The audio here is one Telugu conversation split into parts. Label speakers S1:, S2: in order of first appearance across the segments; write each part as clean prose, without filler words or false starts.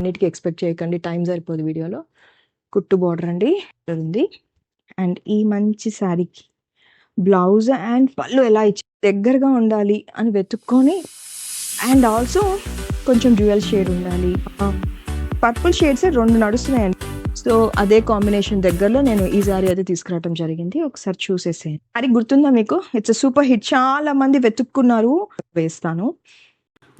S1: అన్నిటికీ ఎక్స్పెక్ట్ చేయకండి, టైం సరిపోదు వీడియోలో. కుట్టు బార్డర్ అండి ఉంది. అండ్ ఈ మంచి శారీకి బ్లౌజ్ అండ్ పళ్ళు ఎలా ఇచ్చి దగ్గరగా ఉండాలి అని వెతుక్కొని, అండ్ ఆల్సో కొంచెం డ్యూయల్ షేడ్ ఉండాలి. Purple shades 2 నడుస్తున్నాయండి. సో అదే కాంబినేషన్ దగ్గరలో నేను ఈ సారీ అయితే తీసుకురావడం జరిగింది. ఒకసారి చూసేసేయండి. అది గుర్తుందా మీకు? ఇట్స్ సూపర్ హిట్, చాలా మంది వెతుక్కున్నారు. వేస్తాను.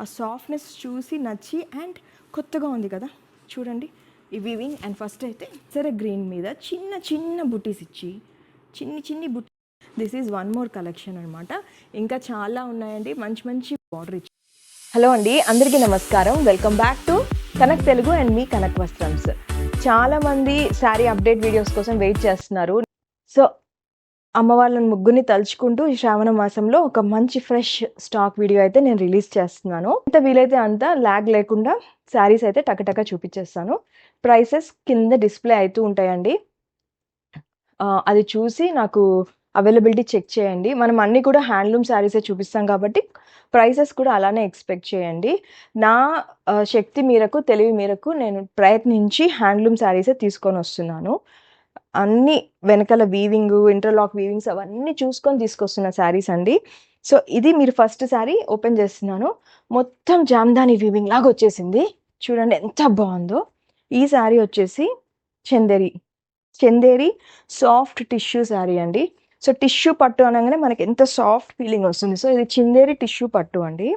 S1: ఆ సాఫ్ట్నెస్ చూసి నచ్చి అండ్ కొత్తగా ఉంది కదా, చూడండి ఈ వీవింగ్. అండ్ ఫస్ట్ అయితే సరే గ్రీన్ మీద చిన్న చిన్న బుటీస్ ఇచ్చి చిన్ని బుట్టి. This is one more collection అనమాట. ఇంకా చాలా ఉన్నాయండి, మంచి మంచి బార్డర్ ఇచ్చి. హలో అండి, అందరికీ నమస్కారం. Welcome back to Kanak Telugu and మీ కనక్ వస్త్రమ్స్. చాలామంది శారీ అప్డేట్ వీడియోస్ కోసం వెయిట్ చేస్తున్నారు. సో అమ్మవాళ్ళని ముగ్గురిని తలుచుకుంటూ ఈ శ్రావణ మాసంలో ఒక మంచి ఫ్రెష్ స్టాక్ వీడియో అయితే నేను రిలీజ్ చేస్తున్నాను. ఎంత వీలైతే అంత ల్యాగ్ లేకుండా శారీస్ అయితే టకటక చూపించేస్తాను. ప్రైసెస్ కింద డిస్ప్లే అవుతూ ఉంటాయండి, అది చూసి నాకు అవైలబిలిటీ చెక్ చేయండి. మనం అన్నీ కూడా హ్యాండ్లూమ్ శారీసే చూపిస్తాం కాబట్టి ప్రైసెస్ కూడా అలానే ఎక్స్పెక్ట్ చేయండి. నా శక్తి మేరకు, తెలివి మేరకు నేను ప్రయత్నించి హ్యాండ్లూమ్ శారీసే తీసుకొని వస్తున్నాను. అన్ని వెనకాల వీవింగ్, ఇంటర్లాక్ వీవింగ్స్ అవన్నీ చూసుకొని తీసుకొస్తున్న శారీస్ అండి. సో ఇది మీరు ఫస్ట్ శారీ ఓపెన్ చేస్తున్నాను. మొత్తం జామ్దాని వీవింగ్ లాగా వచ్చేసింది. చూడండి ఎంత బాగుందో. ఈ శారీ వచ్చేసి చందేరి సాఫ్ట్ టిష్యూ శారీ అండి. సో టిష్యూ పట్టు అనగానే మనకి ఎంత సాఫ్ట్ ఫీలింగ్ వస్తుంది. సో ఇది చందేరి టిష్యూ పట్టు అండి.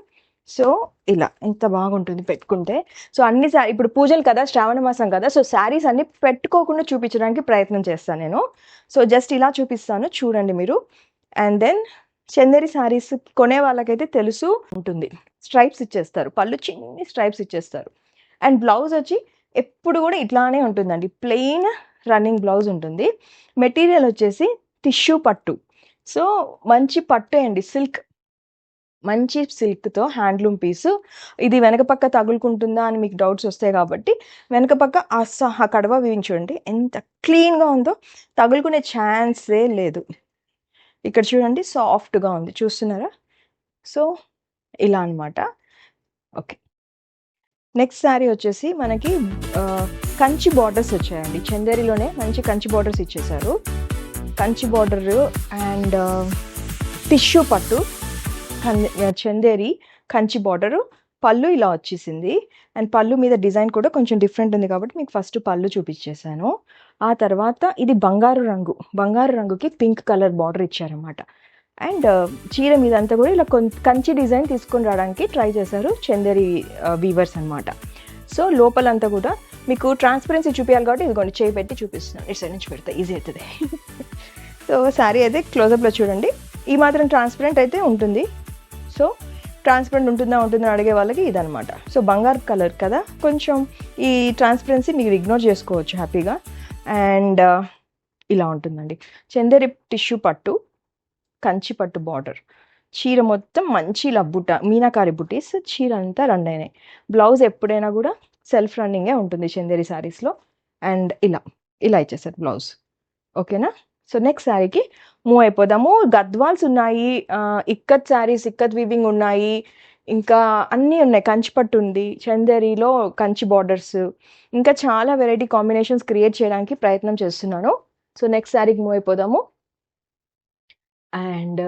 S1: సో ఇలా ఎంత బాగుంటుంది పెట్టుకుంటే. సో అన్ని ఇప్పుడు పూజలు కదా, శ్రావణ మాసం కదా, సో శారీస్ అన్ని పెట్టుకోకుండా చూపించడానికి ప్రయత్నం చేస్తాను నేను. సో జస్ట్ ఇలా చూపిస్తాను, చూడండి మీరు. అండ్ దెన్ చందేరి శారీస్ కొనే వాళ్ళకైతే తెలుసు ఉంటుంది, స్ట్రైప్స్ ఇచ్చేస్తారు, పళ్ళు చిన్ని స్ట్రైప్స్ ఇచ్చేస్తారు. అండ్ బ్లౌజ్ వచ్చి ఎప్పుడు కూడా ఇట్లానే ఉంటుందండి, ప్లెయిన్ రన్నింగ్ బ్లౌజ్ ఉంటుంది. మెటీరియల్ వచ్చేసి టిష్యూ పట్టు. సో మంచి పట్టు అండి, సిల్క్, మంచి సిల్క్తో హ్యాండ్లూమ్ పీసు. ఇది వెనక పక్క తగులుకుంటుందా అని మీకు డౌట్స్ వస్తాయి కాబట్టి వెనక పక్క ఆ కడవ చూడండి ఎంత క్లీన్గా ఉందో, తగులుకునే ఛాన్సే లేదు. ఇక్కడ చూడండి సాఫ్ట్గా ఉంది, చూస్తున్నారా? సో ఇలా అనమాట. ఓకే, నెక్స్ట్ శారీ వచ్చేసి మనకి కంచి బార్డర్స్ వచ్చాయండి. చందేరిలోనే మంచి కంచి బార్డర్స్ ఇచ్చేసారు. కంచి బార్డర్ అండ్ టిష్యూ పట్టు, చందేరి కంచి బార్డరు, పళ్ళు ఇలా వచ్చేసింది. అండ్ పళ్ళు మీద డిజైన్ కూడా కొంచెం డిఫరెంట్ ఉంది కాబట్టి మీకు ఫస్ట్ పళ్ళు చూపించేశాను. ఆ తర్వాత ఇది బంగారు రంగుకి పింక్ కలర్ బార్డర్ ఇచ్చారన్నమాట. అండ్ చీర మీద అంతా కూడా ఇలా కంచి డిజైన్ తీసుకొని రావడానికి ట్రై చేశారు చందేరి వీవర్స్ అనమాట. సో లోపలంతా కూడా మీకు ట్రాన్స్పరెన్సీ చూపించాలి కాబట్టి ఇదిగోండి చేయి పెట్టి చూపిస్తున్నాను. ఇటు సైడ్ నుంచి పెడతా, ఈజీ అవుతుంది. సో శారీ అయితే క్లోజప్లో చూడండి, ఈ మాత్రం ట్రాన్స్పరెంట్ అయితే ఉంటుంది. సో ట్రాన్స్పరెంట్ ఉంటుందా అడిగే వాళ్ళకి ఇదనమాట. సో బంగారు కలర్ కదా, కొంచెం ఈ ట్రాన్స్పరెన్సీ మీరు ఇగ్నోర్ చేసుకోవచ్చు హ్యాపీగా. అండ్ ఇలా ఉంటుందండి. చందేరి టిష్యూ పట్టు, కంచి పట్టు బార్డర్, చీర మొత్తం మంచి ఇలా మీనాకారి బుటీస్, చీర అంతా రన్ అయినాయి. బ్లౌజ్ ఎప్పుడైనా కూడా సెల్ఫ్ రన్నింగే ఉంటుంది చందేరి శారీస్లో. అండ్ ఇలా ఇచ్చేసారు బ్లౌజ్. ఓకేనా? సో నెక్స్ట్ శారీకి మూవ్ అయిపోదాము. గద్వాల్స్ ఉన్నాయి, ఇక్కత్ శారీస్, ఇక్కత్ వీవింగ్ ఉన్నాయి, ఇంకా అన్నీ ఉన్నాయి. కంచి పట్టు ఉంది, చందేరిలో కంచి బార్డర్స్, ఇంకా చాలా వెరైటీ కాంబినేషన్స్ క్రియేట్ చేయడానికి ప్రయత్నం చేస్తున్నాను. సో నెక్స్ట్ శారీకి మూవ్ అయిపోదాము. అండ్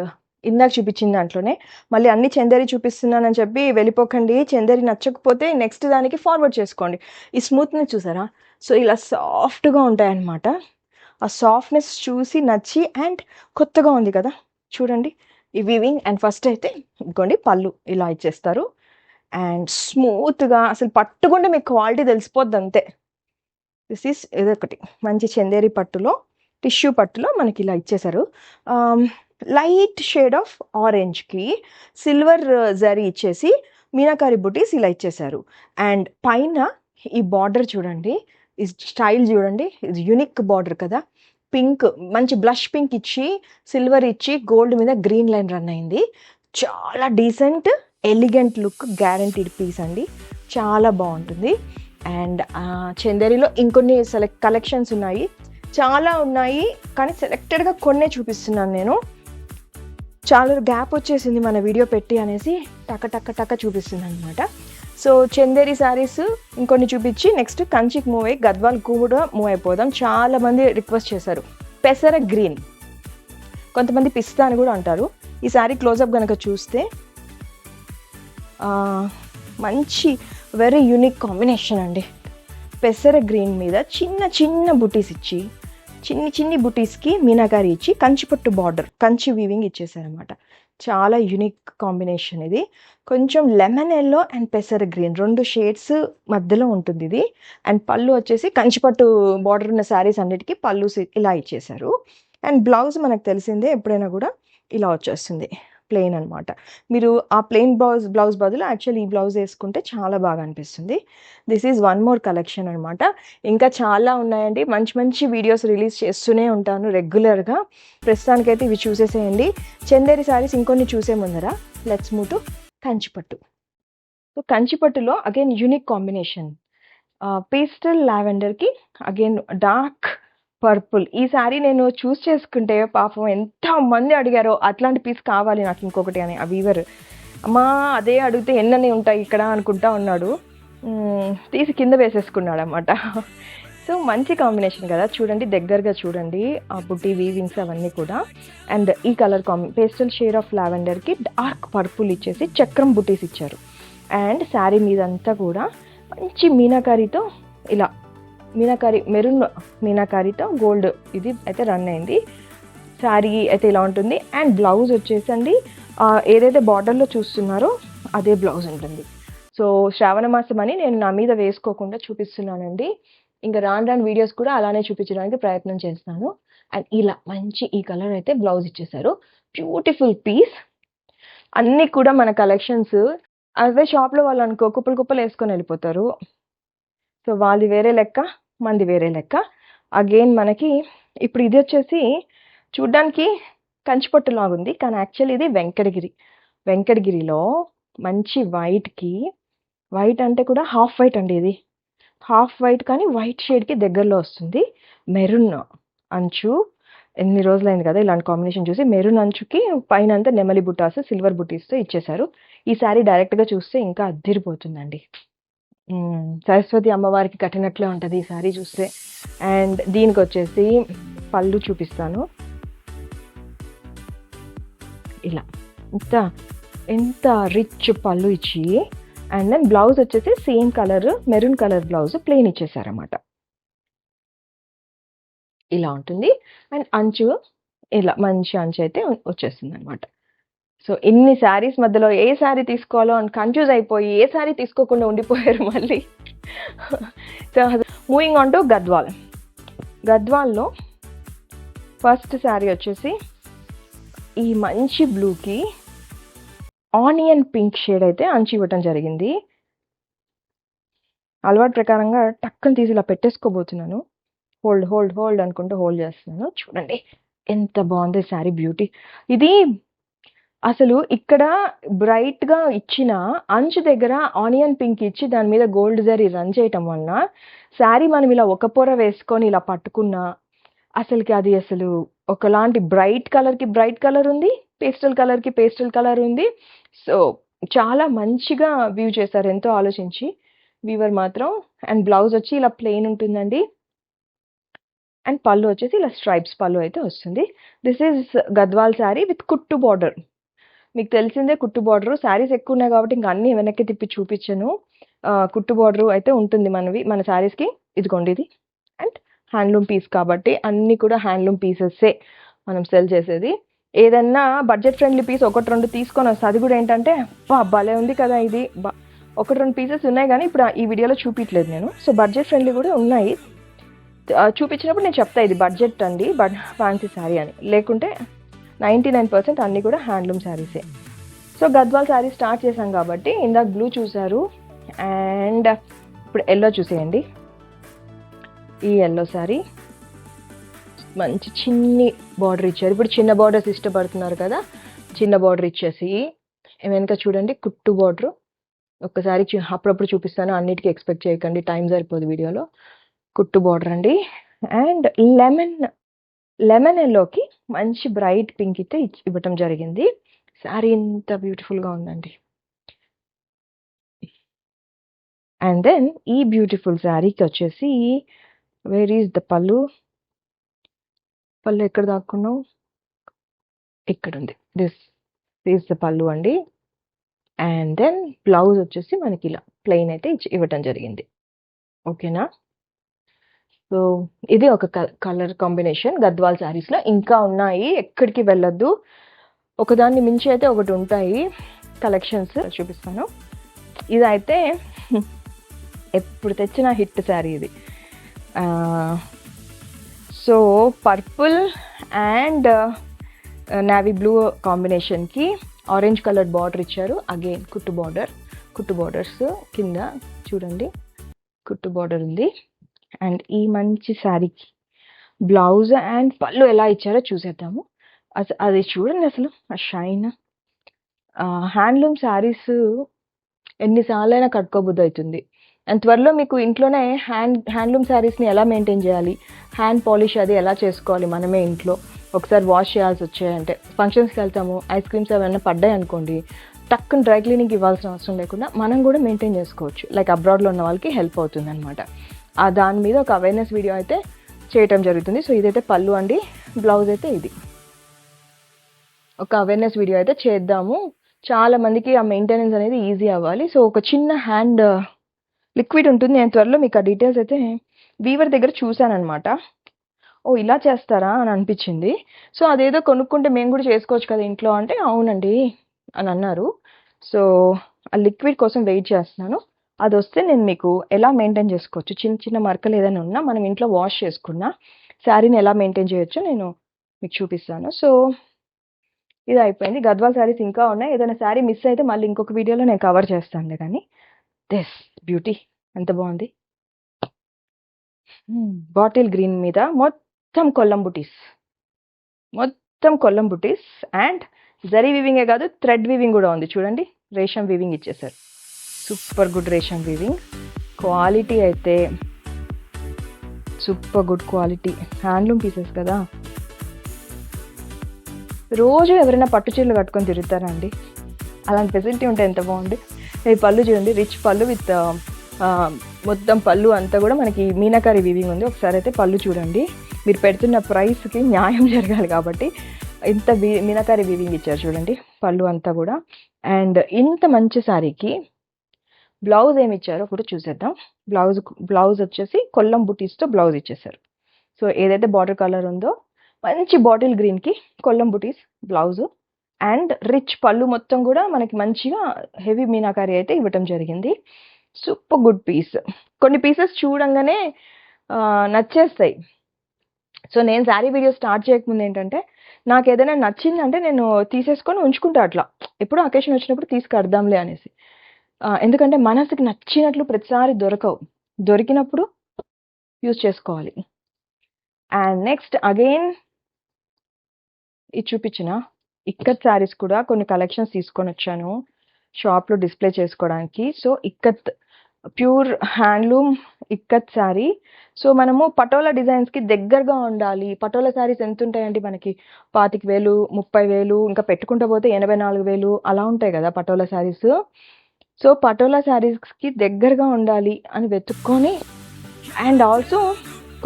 S1: ఇందాక చూపించిన దాంట్లోనే మళ్ళీ అన్ని చందేరి చూపిస్తున్నానని చెప్పి వెళ్ళిపోకండి. చందేరి నచ్చకపోతే నెక్స్ట్ దానికి ఫార్వర్డ్ చేసుకోండి. ఈ స్మూత్నెస్ చూసారా? సో ఇలా సాఫ్ట్గా ఉంటాయన్నమాట. ఆ సాఫ్ట్నెస్ చూసి నచ్చి అండ్ కొత్తగా ఉంది కదా, చూడండి ఈ వీవింగ్. అండ్ ఫస్ట్ అయితే ఇంకోండి పళ్ళు ఇలా ఇచ్చేస్తారు. అండ్ స్మూత్గా అసలు పట్టుకుంటే మీకు క్వాలిటీ తెలిసిపోద్ది అంతే. దిస్ ఈస్ ఇదొకటి మంచి చందేరి పట్టులో, టిష్యూ పట్టులో మనకి ఇలా ఇచ్చేసారు. లైట్ షేడ్ ఆఫ్ ఆరెంజ్కి సిల్వర్ జరీ ఇచ్చేసి మీనాకారి బుటీస్ ఇలా ఇచ్చేసారు. అండ్ పైన ఈ బార్డర్ చూడండి, ఈ స్టైల్ చూడండి, ఇది యూనిక్ బార్డర్ కదా. పింక్, మంచి బ్లష్ పింక్ ఇచ్చి సిల్వర్ ఇచ్చి గోల్డ్ మీద గ్రీన్ లైన్ రన్ అయింది. చాలా decent elegant look, guaranteed piece అండి, చాలా బాగుంటుంది. అండ్ చందేరిలో ఇంకొన్ని కలెక్షన్స్ ఉన్నాయి, చాలా ఉన్నాయి, కానీ సెలెక్టెడ్గా కొన్నే చూపిస్తున్నాను నేను. చాలా గ్యాప్ వచ్చేసింది మన వీడియో పెట్టి అనేసి టక చూపిస్తుంది అనమాట. సో చందేరి శారీస్ ఇంకొన్ని చూపించి నెక్స్ట్ కంచికి మూవ్ అయ్యి గద్వాల్ కూడా మూవ్ అయిపోదాం. చాలామంది రిక్వెస్ట్ చేశారు పెసర గ్రీన్, కొంతమంది పిస్తా అని కూడా అంటారు. ఈ శారీ క్లోజప్ కనుక చూస్తే మంచి వెరీ యూనిక్ కాంబినేషన్ అండి. పెసర గ్రీన్ మీద చిన్న చిన్న బుటీస్ ఇచ్చి చిన్ని బుటీస్కి మీనాకారి ఇచ్చి కంచిపట్టు బార్డర్, కంచి వీవింగ్ ఇచ్చేసారనమాట. చాలా యూనిక్ కాంబినేషన్ ఇది. కొంచెం లెమన్ ఎల్లో అండ్ పెసర గ్రీన్ 2 షేడ్స్ మధ్యలో ఉంటుంది ఇది. అండ్ పళ్ళు వచ్చేసి కంచిపట్టు బార్డర్ ఉన్న శారీస్ అన్నిటికీ పళ్ళు ఇలా ఇచ్చేసారు. అండ్ బ్లౌజ్ మనకు తెలిసిందే, ఎప్పుడైనా కూడా ఇలా వచ్చేస్తుంది ప్లెయిన్ అనమాట. మీరు ఆ ప్లెయిన్ బ్లౌజ్ బదులు యాక్చువల్లీ ఈ బ్లౌజ్ వేసుకుంటే చాలా బాగా అనిపిస్తుంది. This is one more collection అనమాట. ఇంకా చాలా ఉన్నాయండి, మంచి మంచి వీడియోస్ రిలీజ్ చేస్తూనే ఉంటాను రెగ్యులర్గా. ప్రస్తుతానికైతే ఇవి చూసేసేయండి. చందేరి శారీస్ ఇంకొన్ని చూసే ముందర లెట్స్ మూవ్ టు కంచిపట్టు. సో కంచిపట్టులో అగైన్ యూనిక్ కాంబినేషన్, పేస్టల్ లావెండర్కి అగైన్ డార్క్ పర్పుల్. ఈ శారీ నేను చూస్ చేసుకుంటే పాపం ఎంతమంది అడిగారో అట్లాంటి పీస్ కావాలి నాకు ఇంకొకటి అని. ఆ వీవర్ అమ్మా అదే అడిగితే ఎన్నని ఉంటాయి ఇక్కడ అనుకుంటా ఉన్నాడు, తీసి కింద వేసేసుకున్నాడు అన్నమాట. సో మంచి కాంబినేషన్ కదా, చూడండి దగ్గరగా చూడండి ఆ బుట్టి వీవింగ్స్ అవన్నీ కూడా. అండ్ ఈ కలర్ పేస్టల్ షేడ్ ఆఫ్ లావెండర్కి డార్క్ పర్పుల్ ఇచ్చేసి చక్రం బుటీస్ ఇచ్చారు. అండ్ శారీ మీదంతా కూడా మంచి మీనాకారితో ఇలా మీనాకారి మెరూన్ మీనాకారితో గోల్డ్ ఇది అయితే రన్ అయింది. శారీ అయితే ఇలా ఉంటుంది. అండ్ బ్లౌజ్ వచ్చేసండి ఏదైతే బార్డర్లో చూస్తున్నారో అదే బ్లౌజ్ ఉంటుంది. సో శ్రావణ మాసం అని నేను నా మీద వేసుకోకుండా చూపిస్తున్నానండి. ఇంకా రాను వీడియోస్ కూడా అలానే చూపించడానికి ప్రయత్నం చేస్తాను. అండ్ ఇలా మంచి ఈ కలర్ అయితే బ్లౌజ్ ఇచ్చేసారు. Beautiful piece. అన్నీ కూడా మన కలెక్షన్స్. అదే షాప్లో వాళ్ళు అనుకో కుప్పలు వేసుకొని వెళ్ళిపోతారు. సో వాళ్ళది వేరే లెక్క, మంది వేరే లెక్క. అగైన్ మనకి ఇప్పుడు ఇది వచ్చేసి చూడ్డానికి కంచిపట్టు లాగుంది, కానీ యాక్చువల్లీ ఇది వెంకటగిరిలో మంచి వైట్కి, వైట్ అంటే కూడా హాఫ్ వైట్ అండి, ఇది హాఫ్ వైట్ కానీ వైట్ షేడ్కి దగ్గరలో వస్తుంది. మెరూన్ అంచు, ఎన్ని రోజులైంది కదా ఇలాంటి కాంబినేషన్ చూసి. మెరూన్ అంచుకి పైన అంతా నెమలి బుట్టాస్ సిల్వర్ బుట్టీస్తో ఇచ్చేసారు. ఈ శారీ డైరెక్ట్గా చూస్తే ఇంకా అద్దిరిపోతుందండి. సరస్వతి అమ్మవారికి కట్టినట్లే ఉంటుంది ఈ శారీ చూస్తే. అండ్ దీనికి వచ్చేసి పళ్ళు చూపిస్తాను. ఇలా ఎంత రిచ్ పళ్ళు ఇచ్చి, అండ్ దెన్ బ్లౌజ్ వచ్చేసి same colour maroon colour blouse plain ఇచ్చేసారన్నమాట. ఇలా ఉంటుంది. అండ్ అంచు ఇలా మంచి అంచు అయితే వచ్చేస్తుంది అనమాట. సో ఇన్ని శారీస్ మధ్యలో ఏ శారీ తీసుకోవాలో అని కన్ఫ్యూజ్ అయిపోయి ఏ శారీ తీసుకోకుండా ఉండిపోయారు మళ్ళీ. సో మూవింగ్ ఆన్ టు గద్వాల్లో ఫస్ట్ శారీ వచ్చేసి ఈ మంచి బ్లూకి ఆనియన్ పింక్ షేడ్ అయితే అంచు ఇవ్వటం జరిగింది. అలవాటు ప్రకారంగా టక్కని తీసి ఇలా పెట్టేసుకోబోతున్నాను. హోల్డ్ అనుకుంటూ హోల్డ్ చేస్తున్నాను. చూడండి ఎంత బాగుంది శారీ బ్యూటీ. ఇది అసలు ఇక్కడ బ్రైట్గా ఇచ్చిన అంచు దగ్గర ఆనియన్ పింక్ ఇచ్చి దాని మీద గోల్డ్ జరీ రన్ చేయటం వలన శారీ మనం ఇలా ఒక పొర వేసుకొని ఇలా పట్టుకున్నా అసలుకి అది అసలు ఒకలాంటి బ్రైట్ కలర్కి బ్రైట్ కలర్ ఉంది, పేస్టల్ కలర్కి పేస్టల్ కలర్ ఉంది. సో చాలా మంచిగా వ్యూ చేశారు, ఎంతో ఆలోచించి వీవర్ మాత్రం. అండ్ బ్లౌజ్ వచ్చి ఇలా ప్లెయిన్ ఉంటుందండి. అండ్ పళ్ళు వచ్చేసి ఇలా స్ట్రైప్స్ పళ్ళు అయితే వస్తుంది. This is Gadwal sari with కుట్టు బార్డర్. మీకు తెలిసిందే కుట్టు బార్డరు. శారీస్ ఎక్కువ ఉన్నాయి కాబట్టి ఇంకా అన్నీ వెనక్కి తిప్పి చూపించను. కుట్టు బార్డరు అయితే ఉంటుంది మన శారీస్కి. ఇదిగోండి ఇది. అండ్ హ్యాండ్లూమ్ పీస్ కాబట్టి అన్నీ కూడా హ్యాండ్లూమ్ పీసెస్సే మనం సెల్ చేసేది. ఏదన్నా బడ్జెట్ ఫ్రెండ్లీ పీస్ 1-2 తీసుకొని వస్తుంది. అది కూడా ఏంటంటే భలే ఉంది కదా ఇది. 1-2 పీసెస్ ఉన్నాయి కానీ ఇప్పుడు ఈ వీడియోలో చూపించలేదు నేను. సో బడ్జెట్ ఫ్రెండ్లీ కూడా ఉన్నాయి. చూపించినప్పుడు నేను చెప్తా ఇది బడ్జెట్ అండి, ఫ్యాన్సీ శారీ అని. లేకుంటే 99% అన్నీ కూడా హ్యాండ్లూమ్ శారీసే. సో గద్వాల్ శారీ స్టార్ట్ చేశాం కాబట్టి ఇందాక బ్లూ చూసారు. అండ్ ఇప్పుడు ఎల్లో చూసేయండి. ఈ ఎల్లో శారీ మంచి చిన్ని బార్డర్ ఇచ్చారు. ఇప్పుడు చిన్న బార్డర్స్ ఇష్టపడుతున్నారు కదా, చిన్న బార్డర్ ఇచ్చేసి వెనక చూడండి కుట్టు బార్డర్. ఒక్కసారి అప్పుడప్పుడు చూపిస్తాను, అన్నిటికీ ఎక్స్పెక్ట్ చేయకండి, టైం సరిపోదు వీడియోలో. కుట్టు బార్డర్ అండి. అండ్ లెమన్ ఎల్లోకి మంచి బ్రైట్ పింక్ అయితే ఇవ్వటం జరిగింది. శారీ ఎంత బ్యూటిఫుల్గా ఉందండి. అండ్ దెన్ ఈ బ్యూటిఫుల్ శారీకి వచ్చేసి వేర్ ఈజ్ ద పళ్ళు ఎక్కడ దాక్కున్నావు, ఇక్కడ ఉంది. దిస్ ఈజ్ ద పళ్ళు అండి. అండ్ దెన్ బ్లౌజ్ వచ్చేసి మనకి ఇలా ప్లెయిన్ అయితే ఇవ్వటం జరిగింది. ఓకేనా. సో ఇది ఒక కలర్ కాంబినేషన్ గద్వాల్ శారీస్లో. ఇంకా ఉన్నాయి, ఎక్కడికి వెళ్ళొద్దు, ఒకదాన్ని మించి అయితే ఒకటి ఉంటాయి కలెక్షన్స్. చూపిస్తాను. ఇదైతే ఎప్పుడు తెచ్చిన హిట్ శారీ ఇది. So purple and navy blue కాంబినేషన్కి ఆరెంజ్ కలర్ బార్డర్ ఇచ్చారు. అగైన్ కుట్టు బార్డర్స్ కింద చూడండి, కుట్టు బార్డర్ ఉంది. అండ్ ఈ మంచి శారీకి బ్లౌజ్ అండ్ పళ్ళు ఎలా ఇచ్చారో చూసేద్దాము. అది చూడండి అసలు ఆ షైన్. హ్యాండ్లూమ్ శారీస్ ఎన్నిసార్లు అయినా కట్టుకోబుద్ధి అవుతుంది. అండ్ త్వరలో మీకు ఇంట్లోనే హ్యాండ్లూమ్ శారీస్ని ఎలా మెయింటైన్ చేయాలి, హ్యాండ్ పాలిష్ అది ఎలా చేసుకోవాలి మనమే ఇంట్లో, ఒకసారి వాష్ చేయాల్సి వచ్చాయంటే, ఫంక్షన్స్కి వెళ్తాము, ఐస్ క్రీమ్స్ ఏమైనా పడ్డాయి అనుకోండి, టక్కున డ్రై క్లీనింగ్ ఇవ్వాల్సిన అవసరం లేకుండా మనం కూడా మెయింటైన్ చేసుకోవచ్చు. లైక్ అబ్రాడ్లో ఉన్న వాళ్ళకి హెల్ప్ అవుతుంది అనమాట. దాని మీద ఒక అవేర్నెస్ వీడియో అయితే చేయటం జరుగుతుంది. సో ఇదైతే పళ్ళు అండి, బ్లౌజ్ అయితే ఇది. ఒక అవేర్నెస్ వీడియో అయితే చేద్దాము. చాలా మందికి ఆ మెయింటెనెన్స్ అనేది ఈజీ అవ్వాలి. సో ఒక చిన్న హ్యాండ్ లిక్విడ్ ఉంటుంది. నేను త్వరలో మీకు ఆ డీటెయిల్స్ అయితే వీవర్ దగ్గర చూశానమాట. ఓ ఇలా చేస్తారా అని అనిపించింది. సో అదేదో కొనుక్కుంటే మేము కూడా చేసుకోవచ్చు కదా ఇంట్లో అంటే, అవునండి అని అన్నారు. సో ఆ లిక్విడ్ కోసం వెయిట్ చేస్తున్నాను. అది వస్తే నేను మీకు ఎలా మెయింటైన్ చేసుకోవచ్చు, చిన్న చిన్న మరకలు ఏదైనా ఉన్నా మనం ఇంట్లో వాష్ చేసుకున్నా శారీని ఎలా మెయింటైన్ చేయొచ్చో నేను మీకు చూపిస్తాను. సో ఇది అయిపోయింది. గద్వాల్ శారీస్ ఇంకా ఉన్నాయి. ఏదైనా శారీ మిస్ అయితే మళ్ళీ ఇంకొక వీడియోలో నేను కవర్ చేస్తాను. కానీ దిస్ బ్యూటీ ఎంత బాగుంది. బాటిల్ గ్రీన్ మీద మొత్తం కొల్లం బుటీస్ అండ్ జరీ వీవింగే కాదు, థ్రెడ్ వీవింగ్ కూడా ఉంది. చూడండి, రేషం వీవింగ్ ఇచ్చేసారు. సూపర్ గుడ్ రేషం వీవింగ్. క్వాలిటీ అయితే super good quality. Handloom pieces కదా. రోజు ఎవరైనా పట్టు చీరలు కట్టుకొని తిరుగుతారండి. అలాంటి ఫెసిలిటీ ఉంటే ఎంత బాగుంది. ఈ పళ్ళు చూడండి, రిచ్ పళ్ళు విత్ మొత్తం పళ్ళు అంతా కూడా మనకి మీనాకారి వీవింగ్ ఉంది. ఒకసారి అయితే పళ్ళు చూడండి. మీరు పెడుతున్న ప్రైస్కి న్యాయం జరగాలి కాబట్టి ఇంత మీనాకారి వీవింగ్ ఇచ్చారు చూడండి, పళ్ళు అంతా కూడా. అండ్ ఇంత మంచి శారీకి బ్లౌజ్ ఏమి ఇచ్చారో కూడా చూసేద్దాం. బ్లౌజ్ వచ్చేసి కొల్లం బుటీస్తో బ్లౌజ్ ఇచ్చేసారు. సో ఏదైతే బార్డర్ కలర్ ఉందో మంచి బాటిల్ గ్రీన్కి కొల్లం బుటీస్ బ్లౌజు అండ్ రిచ్ పళ్ళు మొత్తం కూడా మనకి మంచిగా హెవీ మీనాకారి అయితే ఇవ్వటం జరిగింది. Super good piece. కొన్ని పీసెస్ చూడంగానే నచ్చేస్తాయి. సో నేను శారీ వీడియో స్టార్ట్ చేయకముందు ఏంటంటే, నాకు ఏదైనా నచ్చిందంటే నేను తీసేసుకొని ఉంచుకుంటా. అట్లా ఎప్పుడో అకేషన్ వచ్చినప్పుడు తీసుకడదాంలే అనేసి. ఎందుకంటే మనసుకి నచ్చినట్లు ప్రతిసారి దొరకవు, దొరికినప్పుడు యూజ్ చేసుకోవాలి. అండ్ నెక్స్ట్ అగైన్ ఇది చూపించిన ఇక్కత్ శారీస్ కూడా కొన్ని కలెక్షన్స్ తీసుకొని వచ్చాను షాప్లో డిస్ప్లే చేసుకోవడానికి. So ikat pure handloom ikat sari. So మనము పటోలా డిజైన్స్కి దగ్గరగా ఉండాలి. పటోలా శారీస్ ఎంత ఉంటాయండి మనకి, 25,000, 30,000, ఇంకా పెట్టుకుంటూ పోతే 84,000 అలా ఉంటాయి కదా పటోలా శారీస్. సో పటోలా శారీస్కి దగ్గరగా ఉండాలి అని వెతుక్కొని, అండ్ ఆల్సో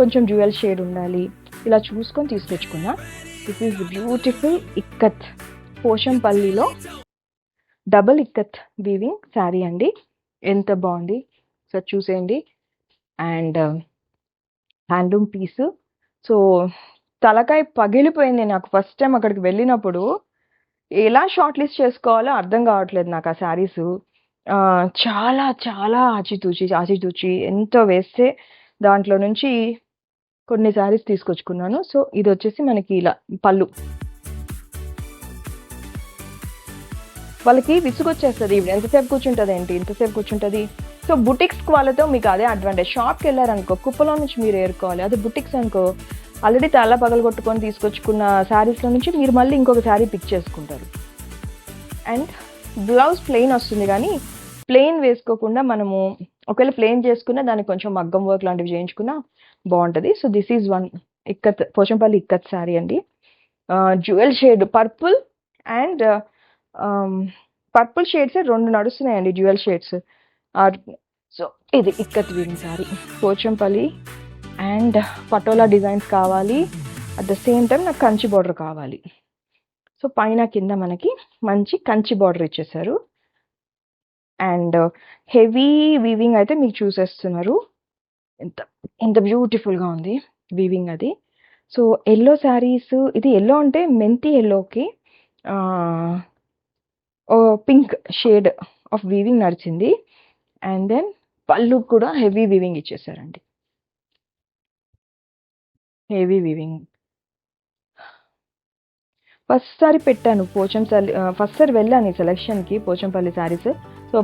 S1: కొంచెం డ్యూయల్ షేడ్ ఉండాలి, ఇలా చూసుకొని తీసుకొచ్చుకున్నా. దిస్ ఈజ్ బ్యూటిఫుల్ ఇక్కత్ పోషంపల్లిలో డబుల్ ఇక్కత్ వీవింగ్ శారీ అండి. ఎంత బాగుంది. సో చూసేయండి. And handloom piece. సో తలకాయ పగిలిపోయింది నాకు ఫస్ట్ టైం అక్కడికి వెళ్ళినప్పుడు. ఎలా షార్ట్ లిస్ట్ చేసుకోవాలో అర్థం కావట్లేదు నాకు ఆ శారీస్. చాలా చాలా ఆచితూచి ఎంతో వేస్తే దాంట్లో నుంచి కొన్ని శారీస్ తీసుకొచ్చుకున్నాను. సో ఇది వచ్చేసి మనకి ఇలా పళ్ళు. వాళ్ళకి విసుగొచ్చేస్తుంది, ఇప్పుడు ఎంతసేపు కూర్చుంటుంది ఏంటి, ఇంతసేపు కూర్చుంటుంది. సో బుటిక్స్ వాళ్ళతో మీకు అదే అడ్వాంటేజ్. షాప్కి వెళ్ళారనుకో కుప్పలో నుంచి మీరు ఏరుకోవాలి. అదే బుటిక్స్ అనుకో ఆల్రెడీ తల పగలగొట్టుకొని తీసుకొచ్చుకున్న శారీస్లో నుంచి మీరు మళ్ళీ ఇంకొక శారీ పిక్ చేసుకుంటారు. అండ్ బ్లౌజ్ ప్లెయిన్ వస్తుంది, కానీ ప్లెయిన్ వేసుకోకుండా మనము ఒకవేళ ప్లెయిన్ చేసుకున్నా దానికి కొంచెం మగ్గం వర్క్ లాంటివి చేయించుకున్నా బాగుంటుంది. So this is one ikat Pochampally ikat sari అండి. Jewel shade purple and purple shades 2 నడుస్తున్నాయండి, డ్యూయల్ షేడ్స్. సో ఇది ikat weaving sari, Pochampally and patola designs కావాలి, అట్ ద సేమ్ టైం నాకు కంచి బార్డర్ కావాలి. సో పైన కింద మనకి మంచి కంచి బార్డర్ ఇచ్చేసారు అండ్ హెవీ వీవింగ్ అయితే మీకు చూసేస్తున్నారు. ఎంత ఎంత బ్యూటిఫుల్గా ఉంది వీవింగ్ అది. సో ఎల్లో శారీస్, ఇది ఎల్లో అంటే మెంతి ఎల్లోకి పింక్ షేడ్ ఆఫ్ వీవింగ్ నడిచింది. అండ్ దెన్ పళ్ళు కూడా హెవీ వీవింగ్ ఇచ్చేసారండి, హెవీ వీవింగ్. ఫస్ట్ సారి పెట్టాను ఫస్ట్ సారి వెళ్ళాను ఈ సెలెక్షన్కి పోచంపల్లి శారీస్. సో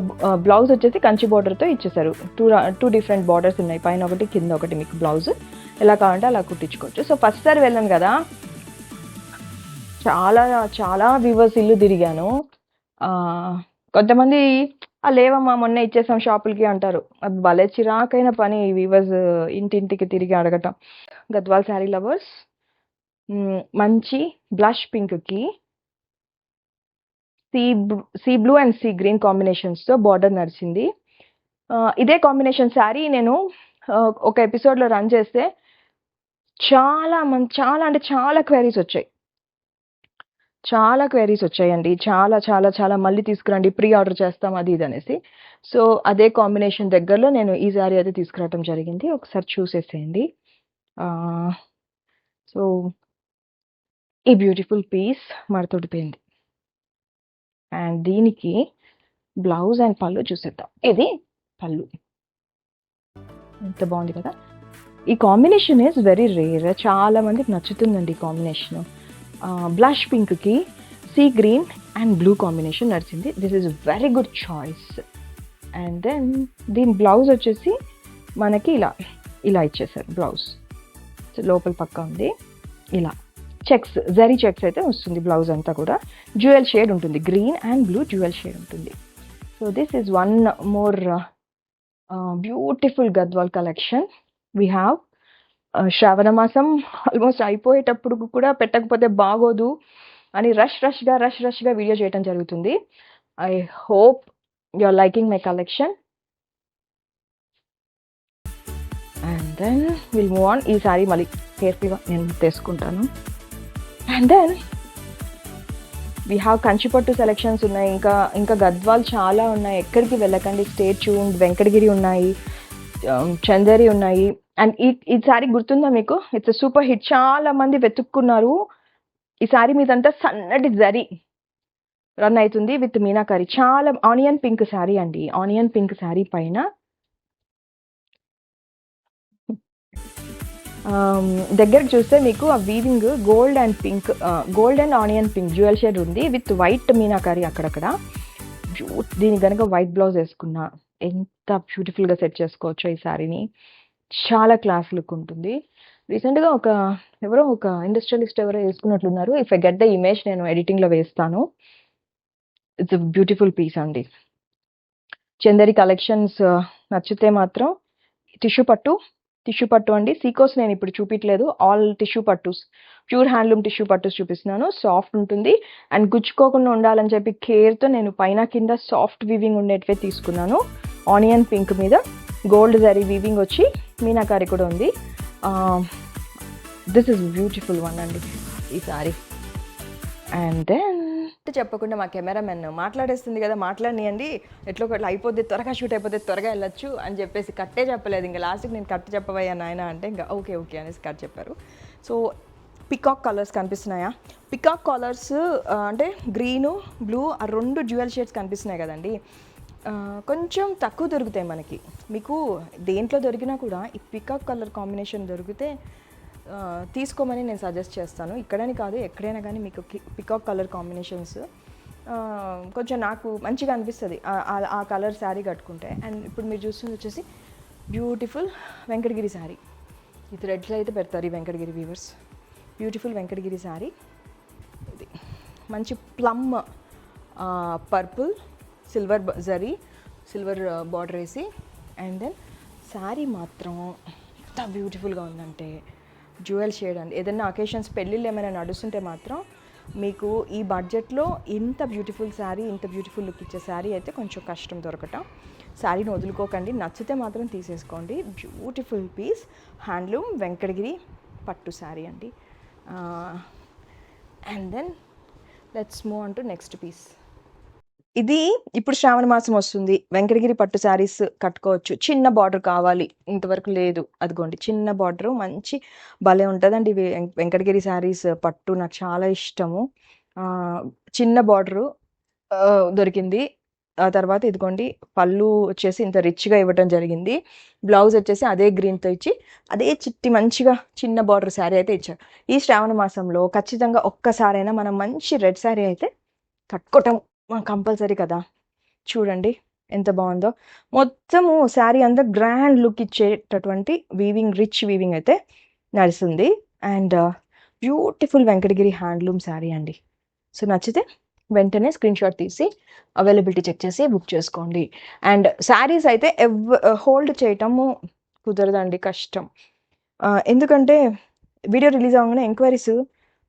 S1: బ్లౌజ్ వచ్చేసి కంచి బార్డర్తో ఇచ్చేసారు. టూ డిఫరెంట్ బార్డర్స్ ఉన్నాయి, పైన ఒకటి కింద ఒకటి. మీకు బ్లౌజ్ ఎలా కావాలంటే అలా కుట్టించుకోవచ్చు. సో ఫస్ట్ సారి వెళ్ళాను కదా, చాలా చాలా వీవర్స్ ఇల్లు తిరిగాను. కొంతమంది లేవమ్మా మొన్న ఇచ్చేసాం షాపులకి అంటారు. అది భలే చిరాకైన పని వీవర్స్ ఇంటింటికి తిరిగి అడగటం. గద్వాల్ శారీ లవర్స్, మంచి బ్లష్ పింక్కి sea blue and sea green కాంబినేషన్స్తో బార్డర్ నడిచింది. ఇదే కాంబినేషన్ శారీ నేను ఒక ఎపిసోడ్లో రన్ చేస్తే చాలా అంటే చాలా క్వైరీస్ వచ్చాయి, చాలా క్వైరీస్ వచ్చాయండి. చాలా చాలా చాలా మళ్ళీ తీసుకురండి, ప్రీ ఆర్డర్ చేస్తాం అది ఇది అనేసి. సో అదే కాంబినేషన్ దగ్గరలో నేను ఈ శారీ అయితే తీసుకురావడం జరిగింది. ఒకసారి చూసేసేయండి. సో ఈ బ్యూటిఫుల్ పీస్ మరతోడిపోయింది అండ్ దీనికి బ్లౌజ్ అండ్ పళ్ళు చూసేద్దాం. ఇది పళ్ళు, ఎంత బాగుంది కదా. ఈ కాంబినేషన్ ఈజ్ వెరీ రేర్, చాలా మందికి నచ్చుతుందండి ఈ కాంబినేషన్. బ్లష్ పింక్కి sea green and blue combination నడిచింది. This is very good choice. And then దీని బ్లౌజ్ వచ్చేసి మనకి ఇలా ఇచ్చేసారు బ్లౌజ్. లోపల పక్క ఉంది, ఇలా చెక్స్, జరీ చెక్స్ అయితే వస్తుంది బ్లౌజ్ అంతా కూడా. జ్యువెల్ షేడ్ ఉంటుంది, green and blue jewel shade ఉంటుంది. So this is one more beautiful Gadwal collection. We have Shravana masam almost అయిపోయేటప్పుడు కూడా పెట్టకపోతే బాగోదు అని రష్గా వీడియో చేయడం జరుగుతుంది. I hope you are liking my collection. And then will move on. ఈ సారీ మళ్ళీ కేర్ఫుల్గా నేను తీసుకుంటాను. And then we have Kanchipattu selections ఉన్నాయి, ఇంకా గద్వాల్ చాలా ఉన్నాయి. ఎక్కడికి వెళ్ళకండి, స్టే ట్యూన్డ్. వెంకటగిరి ఉన్నాయి, చందేరి ఉన్నాయి. అండ్ ఈ సారీ గుర్తుందా మీకు? ఇట్స్ సూపర్ హిట్, చాలా మంది వెతుక్కున్నారు. ఈ సారీ మీదంతా సన్నటి జరీ రన్ అవుతుంది విత్ మీనాకరి. చాలా ఆనియన్ పింక్ శారీ అండి. ఆనియన్ పింక్ శారీ పైన దగ్గరకు చూస్తే మీకు ఆ weaving gold and onion pink jewel shade ఉంది విత్ వైట్ మీనాకరి అక్కడక్కడ. దీనికి కనుక వైట్ బ్లౌజ్ వేసుకున్నా ఎంత బ్యూటిఫుల్గా సెట్ చేసుకోవచ్చో ఈ శారీని. చాలా క్లాస్ లుక్ ఉంటుంది. రీసెంట్గా ఒక ఇండస్ట్రియలిస్ట్ ఎవరో వేసుకున్నట్లున్నారు. If I get the image నేను ఎడిటింగ్లో వేస్తాను. ఇట్స్ అ బ్యూటిఫుల్ పీస్ అండి. చందేరి కలెక్షన్స్ నచ్చితే మాత్రం టిష్యూ పట్టు అండి. సీకోస్ నేను ఇప్పుడు చూపించలేదు, ఆల్ టిష్యూ పట్టుస్, ప్యూర్ హ్యాండ్లూమ్ టిష్యూ పట్టుస్ చూపిస్తున్నాను. సాఫ్ట్ ఉంటుంది అండ్ గుచ్చుకోకుండా ఉండాలని చెప్పి కేర్తో నేను పైన కింద సాఫ్ట్ వీవింగ్ ఉండేటివే తీసుకున్నాను. ఆనియన్ పింక్ మీద గోల్డ్ జరీ వీవింగ్ వచ్చి మీనాకారి కూడా ఉంది. దిస్ ఇస్ బ్యూటిఫుల్ వన్ అండి ఈ సారీ. అండ్ దెన్ చెప్పకుండా మా కెమెరామెన్ మాట్లాడేస్తుంది కదా, మాట్లాడియండి, ఎట్లా ఒకటి అయిపోద్ది, త్వరగా షూట్ అయిపోతే త్వరగా వెళ్ళొచ్చు అని చెప్పేసి కట్టే చెప్పలేదు. ఇంకా లాస్ట్కి నేను కట్ చెప్పవయ్యా నాయన అంటే ఇంకా ఓకే అనేసి కట్ చెప్పారు. సో పికాక్ కలర్స్ కనిపిస్తున్నాయా? పికాక్ కలర్స్ అంటే గ్రీను బ్లూ ఆ రెండు డ్యూయల్ షేడ్స్ కనిపిస్తున్నాయి కదండి. కొంచెం తక్కువ దొరుకుతాయి మనకి. మీకు దేంట్లో దొరికినా కూడా ఈ పికాక్ కలర్ కాంబినేషన్ దొరికితే తీసుకోమని నేను సజెస్ట్ చేస్తాను. ఇక్కడని కాదు, ఎక్కడైనా కానీ మీకు పికాక్ కలర్ కాంబినేషన్స్ కొంచెం నాకు మంచిగా అనిపిస్తుంది ఆ కలర్ శారీ కట్టుకుంటే. అండ్ ఇప్పుడు మీరు చూస్తుంది వచ్చేసి బ్యూటిఫుల్ వెంకటగిరి శారీ. ఇది రెడ్లో అయితే పెడతారు ఈ వెంకటగిరి వీవర్స్. బ్యూటిఫుల్ వెంకటగిరి శారీ. ఇది మంచి plum purple silver zari, silver border వేసి. అండ్ దెన్ శారీ మాత్రం ఎంత బ్యూటిఫుల్గా ఉందంటే జ్యువెల్ షేడ్ అండి. ఏదైనా అకేషన్స్ పెళ్ళిళ్ళు ఏమైనా నడుస్తుంటే మాత్రం మీకు ఈ బడ్జెట్లో ఇంత బ్యూటిఫుల్ శారీ, ఇంత బ్యూటిఫుల్ లుక్ ఇచ్చే శారీ అయితే కొంచెం కష్టం దొరకటం. శారీని వదులుకోకండి, నచ్చితే మాత్రం తీసేసుకోండి. Beautiful piece, handloom Venkatagiri pattu sari అండి. And then let's move on to next piece. ఇది ఇప్పుడు శ్రావణ మాసం వస్తుంది, వెంకటగిరి పట్టు శారీస్ కట్టుకోవచ్చు. చిన్న బార్డర్ కావాలి, ఇంతవరకు లేదు, అదిగోండి చిన్న బార్డర్ మంచి భలే ఉంటుందండి. వెంకటగిరి శారీస్ పట్టు నాకు చాలా ఇష్టము. చిన్న బార్డరు దొరికింది. ఆ తర్వాత ఇదిగోండి పళ్ళు వచ్చేసి ఇంత రిచ్గా ఇవ్వటం జరిగింది. బ్లౌజ్ వచ్చేసి అదే గ్రీన్తో ఇచ్చి అదే చిట్టి మంచిగా చిన్న బార్డర్ శారీ అయితే ఇచ్చారు. ఈ శ్రావణ మాసంలో ఖచ్చితంగా ఒక్కసారైనా మనం మంచి రెడ్ శారీ అయితే కట్టుకోవటం కంపల్సరీ కదా. చూడండి ఎంత బాగుందో, మొత్తము శారీ అంతా గ్రాండ్ లుక్ ఇచ్చేటటువంటి వీవింగ్, రిచ్ వీవింగ్ అయితే నడుస్తుంది. And beautiful Venkatagiri handloom sari అండి. సో నచ్చితే వెంటనే స్క్రీన్ షాట్ తీసి అవైలబిలిటీ చెక్ చేసి బుక్ చేసుకోండి. అండ్ శారీస్ అయితే హోల్డ్ చేయటము కుదరదండి, కష్టం. ఎందుకంటే వీడియో రిలీజ్ అవ్వగానే ఎంక్వైరీస్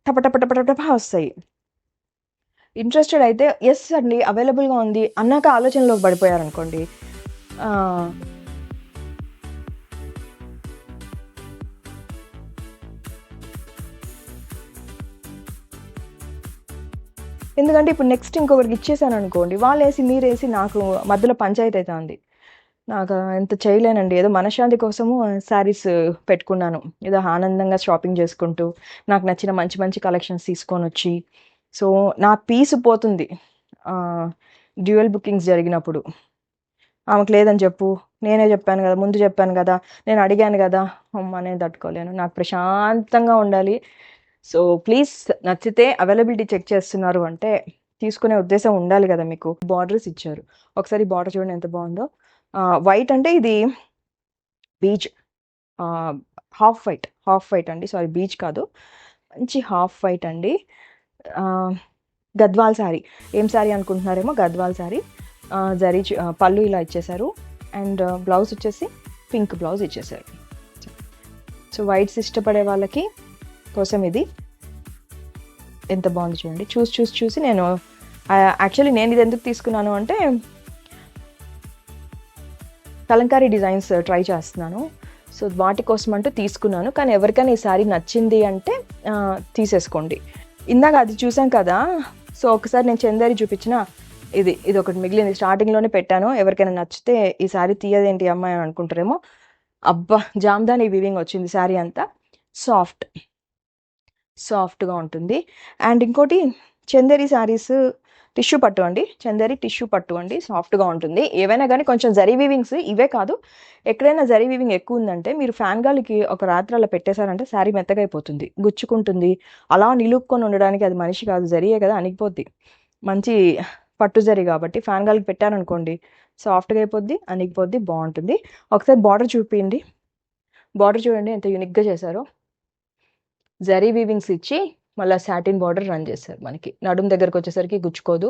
S1: టపటపటపటప వస్తాయి. ఇంట్రెస్టెడ్ అయితే ఎస్ అండి అవైలబుల్గా ఉంది అన్నాక ఆలోచనలోకి పడిపోయారనుకోండి, ఎందుకంటే ఇప్పుడు నెక్స్ట్ ఇంకొకరికి ఇచ్చేసాను అనుకోండి, వాళ్ళు వేసి మీరేసి నాకు మధ్యలో పంచాయతీ అవుతుంది. నాకు ఎంత చేయలేనండి. ఏదో మనశ్శాంతి కోసము శారీస్ పెట్టుకున్నాను, ఏదో ఆనందంగా షాపింగ్ చేసుకుంటూ నాకు నచ్చిన మంచి మంచి కలెక్షన్స్ తీసుకొని వచ్చి. సో నా పీస్ పోతుంది డ్యూయల్ బుకింగ్స్ జరిగినప్పుడు. ఆమెకు లేదని చెప్పు, నేనే చెప్పాను కదా, ముందు చెప్పాను కదా, నేను అడిగాను కదా, అమ్మ నేను తట్టుకోలేను, నాకు ప్రశాంతంగా ఉండాలి. సో ప్లీజ్ నచ్చితే అవైలబిలిటీ చెక్ చేస్తున్నారు అంటే తీసుకునే ఉద్దేశం ఉండాలి కదా మీకు. బార్డర్స్ ఇచ్చారు, ఒకసారి బార్డర్ చూడండి ఎంత బాగుందో. వైట్ అంటే ఇది బీచ్, హాఫ్ వైట్ అండి, సారీ బీచ్ కాదు, మంచి హాఫ్ వైట్ అండి. గద్వాల్ శారీ, ఏం శారీ అనుకుంటున్నారేమో, గద్వాల్ శారీ. జరీ పళ్ళు ఇలా ఇచ్చేసారు. అండ్ బ్లౌజ్ వచ్చేసి పింక్ బ్లౌజ్ ఇచ్చేసారు. సో వైట్స్ ఇష్టపడే వాళ్ళకి కోసం ఇది ఎంత బాగుంది చూడండి. చూసి నేను యాక్చువల్లీ నేను ఇది ఎందుకు తీసుకున్నాను అంటే కలంకారీ డిజైన్స్ ట్రై చేస్తున్నాను. సో వాటి కోసం అంటూ తీసుకున్నాను. కానీ ఎవరికైనా ఈ శారీ నచ్చింది అంటే తీసేసుకోండి. ఇందాక అది చూసాం కదా, సో ఒకసారి నేను చందేరి చూపించిన ఇది ఒకటి మిగిలింది, స్టార్టింగ్లోనే పెట్టాను. ఎవరికైనా నచ్చితే ఈ శారీ తీయదేంటి అమ్మాయి అని అనుకుంటారేమో. అబ్బా జామ్దాని వీవింగ్ వచ్చింది, శారీ అంతా సాఫ్ట్గా ఉంటుంది. అండ్ ఇంకోటి చందేరి శారీస్ టిష్యూ పట్టు అండి, చందేరి టిష్యూ పట్టు అండి, సాఫ్ట్గా ఉంటుంది. ఏవైనా కానీ కొంచెం జరీ వీవింగ్స్, ఇవే కాదు ఎక్కడైనా జరీ వీవింగ్ ఎక్కువ ఉందంటే మీరు ఫ్యాన్ గాలికి ఒక రాత్రి అలా పెట్టేశారంటే శారీ మెత్తగా అయిపోతుంది, గుచ్చుకుంటుంది. అలా నిలుపుకొని ఉండడానికి అది మనిషి కాదు, జరీయే కదా, అణిగిపోద్ది. మంచి పట్టు జరీ కాబట్టి ఫ్యాన్ గాలికి పెట్టారనుకోండి సాఫ్ట్గా అయిపోద్ది, అణిగిపోద్ది, బాగుంటుంది. ఒకసారి బార్డర్ చూపించండి, బార్డర్ చూడండి ఎంత యూనిక్గా చేశారో. జరీ వీవింగ్స్ ఇచ్చి మళ్ళీ సాటిన్ బార్డర్ రన్ చేశారు. మనకి నడుము దగ్గరకు వచ్చేసరికి గుచ్చుకోదు,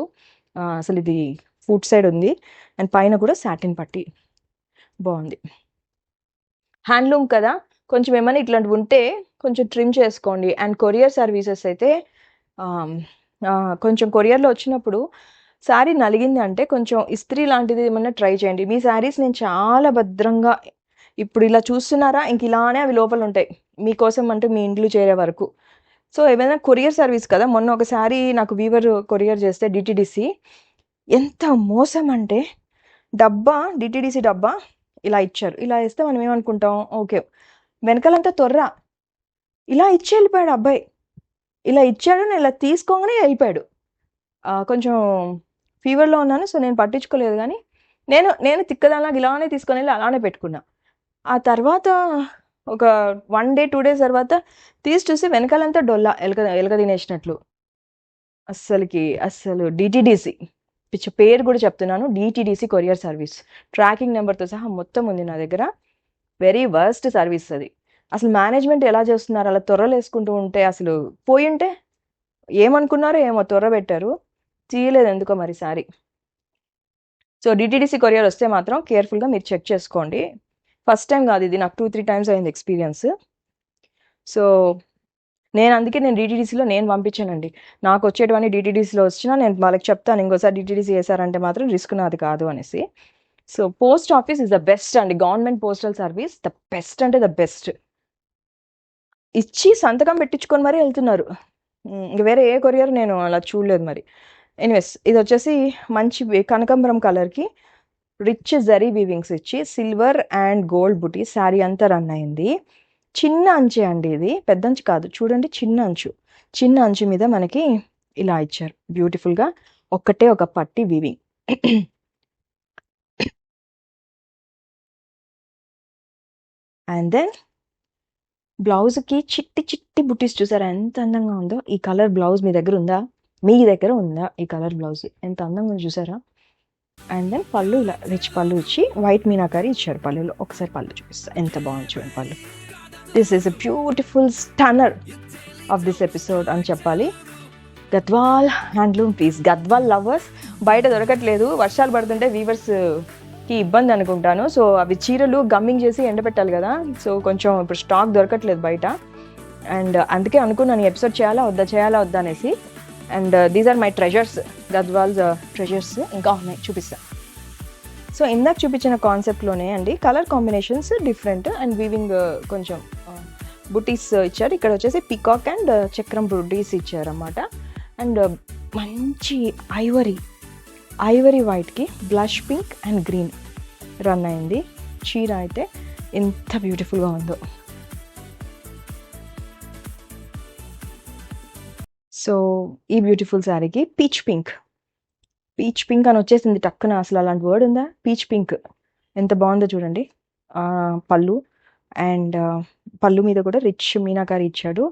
S1: అసలు ఇది ఫుట్ సైడ్ ఉంది. అండ్ పైన కూడా సాటిన్ పట్టి బాగుంది. హ్యాండ్లూమ్ కదా, కొంచెం ఏమైనా ఇట్లాంటివి ఉంటే కొంచెం ట్రిమ్ చేసుకోండి. అండ్ కొరియర్ సర్వీసెస్ అయితే కొంచెం కొరియర్లో వచ్చినప్పుడు శారీ నలిగింది అంటే కొంచెం ఇస్త్రీ లాంటిది ఏమన్నా ట్రై చేయండి. మీ శారీస్ నేను చాలా భద్రంగా ఇప్పుడు ఇలా చూస్తున్నారా, ఇంక ఇలానే అవి లోపల ఉంటాయి మీకోసం అంటే మీ ఇంట్లో చేరే వరకు. సో ఏమైనా కొరియర్ సర్వీస్ కదా, మొన్న ఒక శారీ నాకు వీవర్ కొరియర్ చేస్తే డిటిడిసి, ఎంత మోసం అంటే డబ్బా, డిటిడిసి డబ్బా ఇలా ఇచ్చారు. ఇలా ఇస్తే మనం ఏమనుకుంటాం, ఓకే వెనకాలంతా తొర్రా, ఇలా ఇచ్చి వెళ్ళిపోయాడు అబ్బాయి. ఇలా ఇచ్చాడు, నేను ఇలా తీసుకోగానే వెళ్ళిపోయాడు. కొంచెం ఫీవర్లో ఉన్నాను, సో నేను పట్టించుకోలేదు. కానీ నేను తిక్కదానిలాగా ఇలానే తీసుకొని వెళ్ళి అలానే పెట్టుకున్నా. ఆ తర్వాత ఒక 1 day 2 days తర్వాత తీసి చూసి వెనకాలంతా డొల్లా, ఎలక తినేసినట్లు. అస్సలు డిటిడిసి పేరు కూడా చెప్తున్నాను, డిటిడిసి కొరియర్ సర్వీస్ ట్రాకింగ్ నెంబర్తో సహా మొత్తం ఉంది నా దగ్గర. వెరీ వర్స్ట్ సర్వీస్ అది. అసలు మేనేజ్మెంట్ ఎలా చేస్తున్నారు, అలా త్వరలు వేసుకుంటూ ఉంటే అసలు పోయి ఉంటే ఏమనుకున్నారో ఏమో, త్వర పెట్టారు, తీయలేదు ఎందుకో మరి సారీ. సో డిటిడిసి కొరియర్ వస్తే మాత్రం కేర్ఫుల్గా మీరు చెక్ చేసుకోండి. ఫస్ట్ టైం కాదు ఇది, నాకు 2-3 times అయింది ఎక్స్పీరియన్స్. సో అందుకే నేను డీటీడీసీలో నేను పంపించానండి. నాకు వచ్చేటివన్నీ డీటీడీసీలో వచ్చినా నేను వాళ్ళకి చెప్తాను, ఇంకోసారి డీటీడీసీ చేశారంటే మాత్రం రిస్క్ నాది కాదు అనేసి. So post office is the best అండి. Government postal service the best అంటే ద బెస్ట్. ఇచ్చి సంతకం పెట్టించుకొని మరీ వెళ్తున్నారు. ఇంక వేరే ఏ కొరియర్ నేను అలా చూడలేదు మరి. ఎనీవేస్ ఇది వచ్చేసి మంచి కనకాంబరం కలర్కి రిచ్ జరీ వీవింగ్స్ ఇచ్చి సిల్వర్ అండ్ గోల్డ్ బుటీ శారీ అంతా రన్ అయింది. చిన్న అంచే అండి, ఇది పెద్ద అంచు కాదు, చూడండి చిన్న అంచు. చిన్న అంచు మీద మనకి ఇలా ఇచ్చారు బ్యూటిఫుల్గా, ఒక్కటే ఒక పట్టి వీవింగ్. అండ్ దెన్ బ్లౌజ్కి చిట్టి చిట్టి బుట్టీస్ చూసారా ఎంత అందంగా ఉందో. ఈ కలర్ బ్లౌజ్ మీ దగ్గర ఉందా? మీ దగ్గర ఉందా ఈ కలర్ బ్లౌజ్? ఎంత అందంగా ఉందో చూసారా. అండ్ దెన్ పళ్ళు ఇలా రిచ్ పళ్ళు ఇచ్చి వైట్ మీనాకారి ఇచ్చారు పళ్ళులో. ఒకసారి పళ్ళు చూపిస్తా, ఎంత బాగుంది చూడండి పళ్ళు. This is a beautiful stunner of this episode అని చెప్పాలి. Gadwal handloom piece. Gadwal lovers బయట దొరకట్లేదు, వర్షాలు పడుతుంటే వీవర్స్కి ఇబ్బంది అనుకుంటాను. సో అవి చీరలు గమ్మింగ్ చేసి ఎండబెట్టాలి కదా, సో కొంచెం ఇప్పుడు స్టాక్ దొరకట్లేదు బయట. అండ్ అందుకే అనుకున్నాను ఈ ఎపిసోడ్ చేయాలా వద్దా అనేసి. And these are my treasures, Gadwals treasures. ఇంకా ఉన్నాయి చూపిస్తా. సో ఇందాక చూపించిన కాన్సెప్ట్లోనే అండి colour combinations different and weaving కొంచెం బుటీస్ ఇచ్చారు. ఇక్కడ వచ్చేసి పికాక్ అండ్ చక్రం బుటీస్ ఇచ్చారన్నమాట. అండ్ మంచి ఐవరీ వైట్కి blush pink and green run అయింది. చీర అయితే ఎంత బ్యూటిఫుల్గా ఉందో. సో ఈ బ్యూటిఫుల్ శారీకి పీచ్ పింక్ అని వచ్చేసింది టక్కున. అసలు అలాంటి వర్డ్ ఉందా? పీచ్ పింక్ ఎంత బాగుందో చూడండి. పళ్ళు అండ్ పళ్ళు మీద కూడా రిచ్ మీనాకారి ఇచ్చాడు.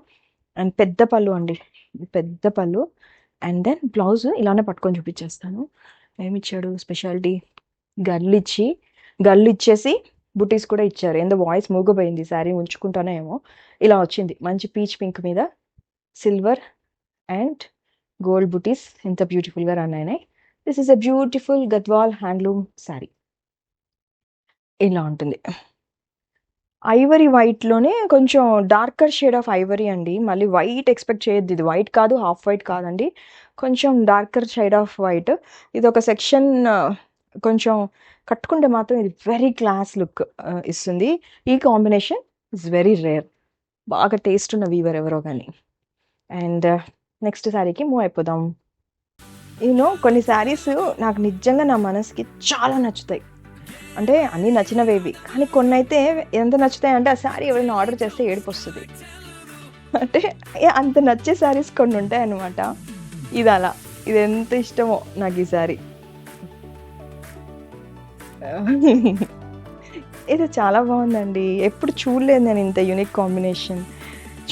S1: అండ్ పెద్ద పళ్ళు అండి, పెద్ద పళ్ళు. అండ్ దెన్ బ్లౌజ్ ఇలానే పట్టుకొని చూపించేస్తాను. ఏమిచ్చాడు స్పెషాలిటీ? గల్లు ఇచ్చేసి బుటీస్ కూడా ఇచ్చారు. ఏందో వాయిస్ మూగపోయింది, శారీ ఉంచుకుంటానో ఏమో. ఇలా వచ్చింది మంచి పీచ్ పింక్ మీద సిల్వర్ అండ్ గోల్డ్ బుటీస్ ఎంత బ్యూటిఫుల్గా రన్ అయినాయి. This is a beautiful Gadwal handloom sari. ఇలా ఉంటుంది. ఐవరీ వైట్లోనే కొంచెం డార్కర్ షేడ్ ఆఫ్ ఐవరీ అండి. మళ్ళీ వైట్ ఎక్స్పెక్ట్ చేయొద్దు, ఇది వైట్ కాదు, హాఫ్ వైట్ కాదండి, కొంచెం డార్కర్ షేడ్ ఆఫ్ వైట్. ఇది ఒక సెక్షన్ కొంచెం కట్టుకుంటే మాత్రం ఇది వెరీ క్లాస్ లుక్ ఇస్తుంది. ఈ కాంబినేషన్ ఇస్ వెరీ రేర్. బాగా టేస్ట్ ఉన్న వీవర్ ఎవరో కానీ. అండ్ నెక్స్ట్ శారీకి మూవ్ అయిపోదాం. కొన్ని శారీస్ నాకు నిజంగా నా మనసుకి చాలా నచ్చుతాయి. అంటే అన్నీ నచ్చినవేవి, కానీ కొన్ని అయితే ఎంత నచ్చుతాయి అంటే ఆ శారీ ఎవరైనా ఆర్డర్ చేస్తే ఏడుపు వస్తుంది. అంటే అంత నచ్చే శారీస్ కొన్ని ఉంటాయి అన్నమాట. ఇది అలా, ఇది ఎంత ఇష్టమో నాకు ఈ శారీ. ఇది చాలా బాగుందండి, ఎప్పుడు చూడలేదు నేను ఇంత యూనిక్ కాంబినేషన్.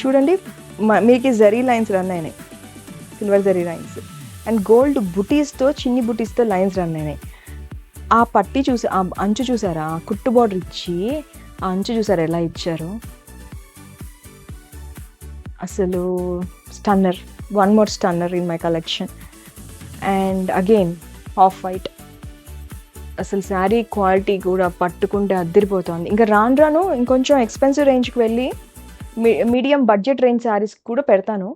S1: చూడండి మీకు జరీ లైన్స్ రన్ అయినాయి, silver zari lines and gold బుటీస్తో, చిన్ని బుటీస్తో లైన్స్ రన్ అయినాయి. ఆ పట్టి ఆ అంచు చూసారా, కుట్టు బార్డర్ ఇచ్చి ఆ అంచు చూసారా ఎలా ఇచ్చారు. అసలు stunner, one more stunner in my collection. And again off white. అసలు శారీ క్వాలిటీ కూడా పట్టుకుంటే అద్దరిపోతుంది. ఇంకా రాను ఇంకొంచెం ఎక్స్పెన్సివ్ రేంజ్కి వెళ్ళి మీడియం బడ్జెట్ రేంజ్ శారీస్ కూడా పెడతాను.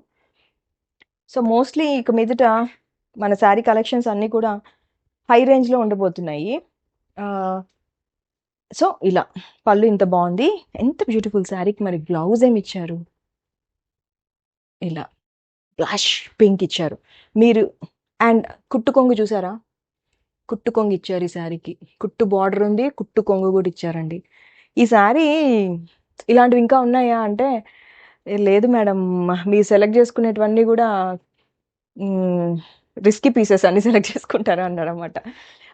S1: సో మోస్ట్లీ ఇక మీదట మన శారీ కలెక్షన్స్ అన్నీ కూడా హై రేంజ్లో ఉండబోతున్నాయి. సో ఇలా పళ్ళు ఇంత బాగుంది, ఎంత బ్యూటిఫుల్ శారీకి. మరి బ్లౌజ్ ఏమి ఇచ్చారు? ఇలా బ్లష్ పింక్ ఇచ్చారు మీరు. అండ్ కుట్టు కొంగు చూసారా, కుట్టు కొంగు ఇచ్చారు ఈ శారీకి. కుట్టు బార్డర్ ఉంది, కుట్టు కొంగు కూడా ఇచ్చారండి. ఈ శారీ ఇలాంటివి ఇంకా ఉన్నాయా అంటే లేదు మేడం, మీరు సెలెక్ట్ చేసుకునేటివన్నీ కూడా రిస్కీ పీసెస్ అన్ని సెలెక్ట్ చేసుకుంటారా అన్నారన్నమాట.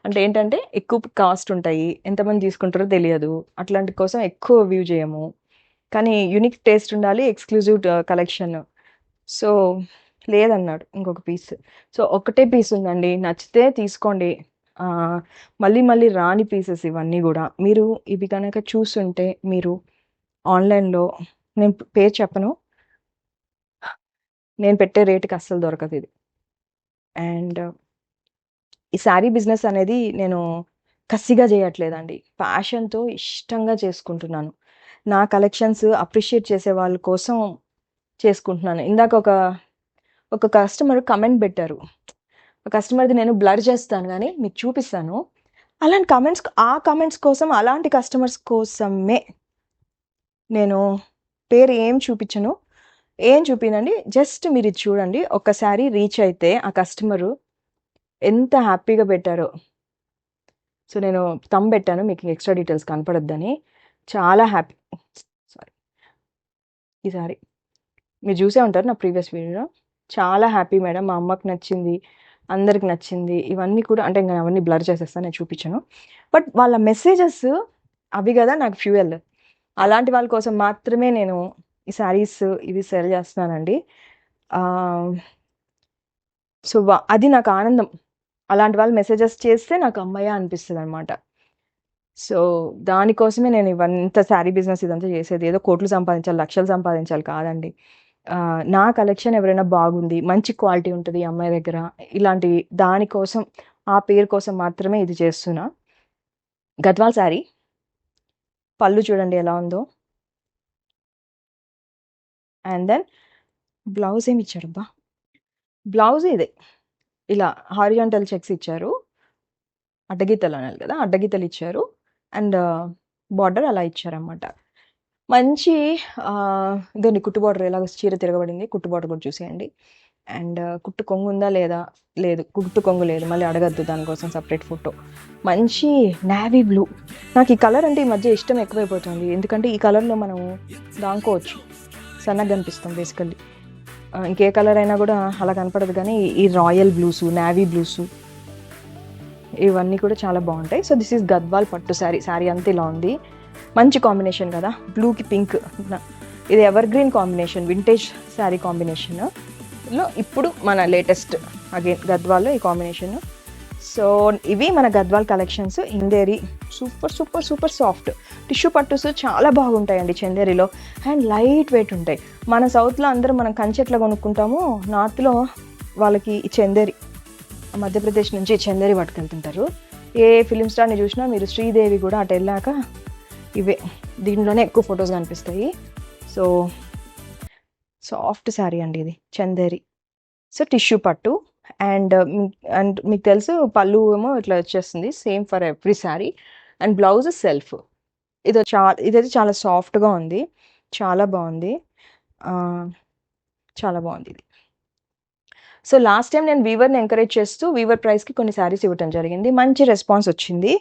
S1: అంటే ఏంటంటే ఎక్కువ కాస్ట్ ఉంటాయి, ఎంతమంది తీసుకుంటారో తెలియదు, అట్లాంటి కోసం ఎక్కువ వ్యూ చేయము. కానీ యూనిక్ టేస్ట్ ఉండాలి, ఎక్స్క్లూజివ్ కలెక్షన్. సో లేదన్నాడు ఇంకొక పీస్. సో ఒకటే పీస్ ఉందండి, నచ్చితే తీసుకోండి. మళ్ళీ రాని పీసెస్ ఇవన్నీ కూడా. మీరు ఇవి కనుక చూస్తుంటే మీరు ఆన్లైన్లో, నేను పేరు చెప్పను, నేను పెట్టే రేటుకి అస్సలు దొరకదు ఇది. అండ్ ఈ శారీ బిజినెస్ అనేది నేను కసిగా చేయట్లేదండి, ప్యాషన్తో ఇష్టంగా చేసుకుంటున్నాను. నా కలెక్షన్స్ అప్రిషియేట్ చేసే వాళ్ళ కోసం చేసుకుంటున్నాను. ఇందాక ఒక కస్టమర్ కమెంట్ పెట్టారు. ఆ కస్టమర్ది నేను బ్లర్ చేస్తాను కానీ మీకు చూపిస్తాను. అలాంటి కామెంట్స్ కోసం, అలాంటి కస్టమర్స్ కోసమే నేను పేరు ఏం చూపించను, ఏం చూపినండి. జస్ట్ మీరు ఇది చూడండి. ఒక్కసారి రీచ్ అయితే ఆ కస్టమరు ఎంత హ్యాపీగా పెట్టారో. సో నేను పెట్టాను, మీకు ఎక్స్ట్రా డీటెయిల్స్ కనపడొద్దని. చాలా హ్యాపీ. సారీ, ఈసారి మీరు చూసే ఉంటారు నా ప్రీవియస్ వీడియోలో. చాలా హ్యాపీ మేడం, మా అమ్మకి నచ్చింది, అందరికి నచ్చింది. ఇవన్నీ కూడా అంటే ఇంకా అవన్నీ బ్లర్ చేసేస్తాను, నేను చూపించను. బట్ వాళ్ళ మెసేజెస్ అవి కదా నాకు ఫ్యూయల్. అలాంటి వాళ్ళ కోసం మాత్రమే నేను ఈ శారీస్ ఇవి సెల్ చేస్తున్నానండి. సో అది నాకు ఆనందం. అలాంటి వాళ్ళు మెసేజెస్ చేస్తే నాకు అమ్మయ్య అనిపిస్తుంది అనమాట. సో దానికోసమే నేను ఇవంతా శారీ బిజినెస్ ఇదంతా చేసేది. ఏదో కోట్లు సంపాదించాలి, లక్షలు సంపాదించాలి కాదండి. నా కలెక్షన్ ఎవరైనా బాగుంది, మంచి క్వాలిటీ ఉంటుంది అమ్మాయి దగ్గర, ఇలాంటి దానికోసం, ఆ పేరు కోసం మాత్రమే ఇది చేస్తున్నా. గద్వాల్ శారీ పళ్ళు చూడండి ఎలా ఉందో. అండ్ దెన్ బ్లౌజ్ ఏమి ఇచ్చారబ్బా, బ్లౌజ్ ఇదే ఇలా హారిజాంటల్ చెక్స్ ఇచ్చారు. అడ్డగీతలు అనాలి కదా, అడ్డగీతలు ఇచ్చారు. అండ్ బార్డర్ అలా ఇచ్చారన్నమాట. మంచి ఇదండి కుట్టు బార్డర్, ఎలాగ చీర తిరగబడింది. కుట్టు బార్డర్ కూడా చూసేయండి. అండ్ కుట్టు కొంగు ఉందా లేదా, లేదు, కుట్టు కొంగు లేదు, మళ్ళీ అడగద్దు దానికోసం సపరేట్ ఫోటో. మంచి నావీ బ్లూ. నాకు ఈ కలర్ అంటే ఈ మధ్య ఇష్టం ఎక్కువైపోతుంది. ఎందుకంటే ఈ కలర్లో మనం దాంకోవచ్చు, సన్నగా కనిపిస్తాం బేసికల్లీ. ఇంకే కలర్ అయినా కూడా అలా కనపడదు, కానీ ఈ రాయల్ బ్లూసు, నావీ బ్లూసు, ఇవన్నీ కూడా చాలా బాగుంటాయి. సో దిస్ ఈజ్ గద్వాల్ పట్టు శారీ. శారీ అంతా ఇలా ఉంది. మంచి కాంబినేషన్ కదా, బ్లూకి పింక్. ఇది ever green combination, vintage sari కాంబినేషన్లో ఇప్పుడు మన లేటెస్ట్ అగైన్ గద్వాల్లో ఈ కాంబినేషన్. సో ఇవి మన గద్వాల్ కలెక్షన్స్. ఇందేరి super super super soft tissue పట్టుస్ చాలా బాగుంటాయండి చందేరిలో. అండ్ లైట్ వెయిట్ ఉంటాయి. మన సౌత్లో అందరూ మనం కంచి ఎట్లా కొనుక్కుంటామో, నార్త్లో వాళ్ళకి ఈ చందేరి, మధ్యప్రదేశ్ నుంచి చందేరి పట్టుకెళ్తుంటారు. ఏ ఫిలిం స్టార్ని చూసినా మీరు, శ్రీదేవి కూడా అటు వెళ్ళాక ఇవే, దీంట్లోనే ఎక్కువ ఫొటోస్ కనిపిస్తాయి. సో సాఫ్ట్ శారీ అండి ఇది చందేరి. సో టిష్యూ పట్టు. అండ్ మీకు తెలుసు పళ్ళు ఏమో ఇట్లా వచ్చేస్తుంది, same for every sari. And blouse self. ఇదైతే చాలా సాఫ్ట్గా ఉంది, చాలా బాగుంది, చాలా బాగుంది ఇది. సో లాస్ట్ టైం నేను వీవర్ని ఎంకరేజ్ చేస్తూ వీవర్ ప్రైస్కి కొన్ని శారీస్ ఇవ్వటం జరిగింది. మంచి రెస్పాన్స్ వచ్చింది.